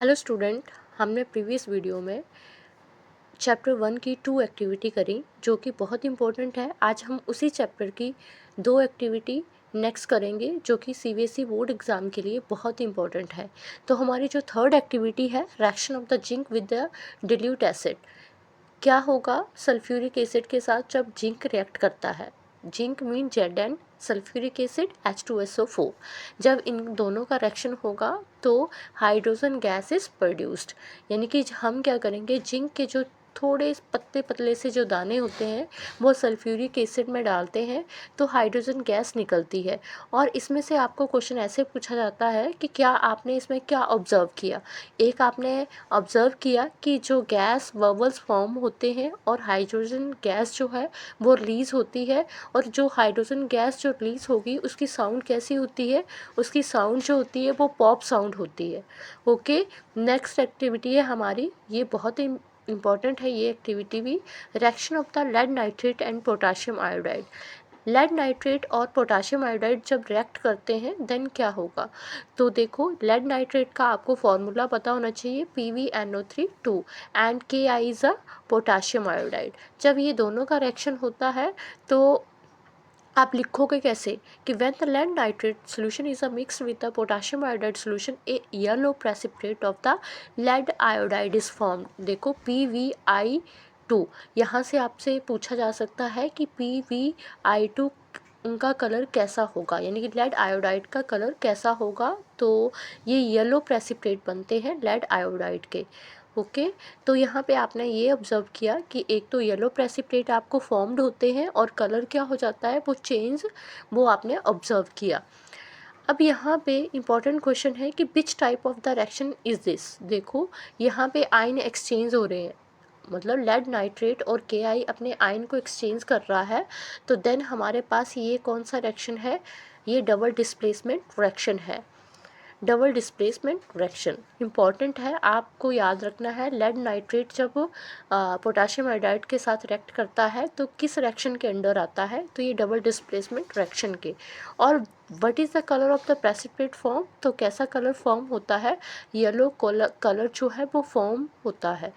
Hello student, हमने previous video में chapter 1 की 2 एक्टिविटी करी जो कि बहुत इम्पोर्टेंट है। आज हम उसी चैप्टर की 2 एक्टिविटी नेक्स्ट करेंगे जो कि सीबीएसई बोर्ड एग्ज़ाम के लिए बहुत इंपॉर्टेंट है। तो हमारी जो थर्ड एक्टिविटी है, reaction of the zinc with the dilute acid. क्या होगा सल्फ्यूरिक एसिड के साथ जब जिंक रिएक्ट करता है? Zinc mean Z, sulphuric acid H2SO4। जब इन दोनों का रिएक्शन होगा तो हाइड्रोजन गैस इज प्रोड्यूस्ड। यानी कि हम क्या करेंगे, जिंक के जो थोड़े पतले पतले से जो दाने होते हैं वो सल्फ्यूरिक एसिड में डालते हैं तो हाइड्रोजन गैस निकलती है। और इसमें से आपको क्वेश्चन ऐसे पूछा जाता है कि क्या आपने इसमें क्या ऑब्जर्व किया। एक आपने ऑब्जर्व किया कि जो गैस बबल्स फॉर्म होते हैं और हाइड्रोजन गैस जो है वो रिलीज़ होती है, और जो हाइड्रोजन गैस जो रिलीज़ होगी उसकी साउंड कैसी होती है, उसकी साउंड जो होती है वो पॉप साउंड होती है। ओके, नेक्स्ट एक्टिविटी है हमारी, ये बहुत ही इम्पॉर्टेंट है ये एक्टिविटी भी, reaction of the lead nitrate and potassium iodide. Lead nitrate और पोटाशियम आयोडाइड जब रिएक्ट करते हैं देन क्या होगा। तो देखो, लेड नाइट्रेट का आपको फॉर्मूला पता होना चाहिए, PbNO3 and Ki is a potassium iodide. जब ये दोनों का रिएक्शन होता है तो आप लिखोगे कैसे कि when the lead nitrate solution is a mix with the potassium iodide solution a yellow precipitate of the lead iodide is formed. देखो PVI2, यहाँ से आपसे पूछा जा सकता है कि PVI2 उनका कलर कैसा होगा, यानी कि लेड आयोडाइड का कलर कैसा होगा। तो ये येलो प्रेसिपिटेट बनते हैं लेड आयोडाइड के। ओके, तो यहाँ पे आपने ये ऑब्जर्व किया कि एक तो येलो प्रेसिपिटेट आपको फॉर्म्ड होते हैं और कलर क्या हो जाता है वो चेंज, वो आपने ऑब्जर्व किया। अब यहाँ पे इम्पॉर्टेंट क्वेश्चन है कि which type of the reaction is this. देखो, यहाँ पे आयन एक्सचेंज हो रहे हैं, मतलब लेड नाइट्रेट और Ki अपने आयन को एक्सचेंज कर रहा है। तो देन हमारे पास ये कौन सा रिएक्शन है, ये डबल डिस्प्लेसमेंट रिएक्शन है। डबल डिस्प्लेसमेंट रिएक्शन इंपॉर्टेंट है, आपको याद रखना है। लेड नाइट्रेट जब पोटाशियम आयोडाइड के साथ रिएक्ट करता है तो किस रिएक्शन के अंडर आता है, तो ये डबल डिस्प्लेसमेंट रिएक्शन के। और what is the colour of the precipitate form, तो कैसा कलर फॉर्म होता है, येलो कलर जो है वो फॉर्म होता है।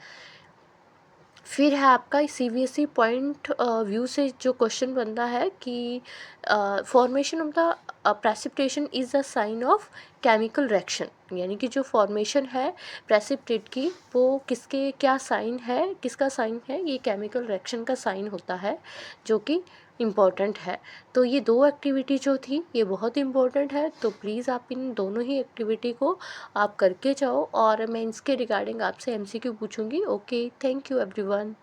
फिर है आपका सीबीएसई पॉइंट व्यू से जो क्वेश्चन बनता है कि formation of the precipitation is a sign of chemical reaction. यानी कि जो फॉर्मेशन है प्रेसिपिटेट की वो किसके क्या साइन है, किसका साइन है, ये केमिकल रिएक्शन का साइन होता है जो कि इम्पॉर्टेंट है। तो ये दो एक्टिविटी जो थी ये बहुत इम्पॉर्टेंट है, तो प्लीज़ आप इन दोनों ही एक्टिविटी को आप करके जाओ और मैं इसके रिगार्डिंग आपसे MCQ पूछूंगी। Okay, thank you everyone.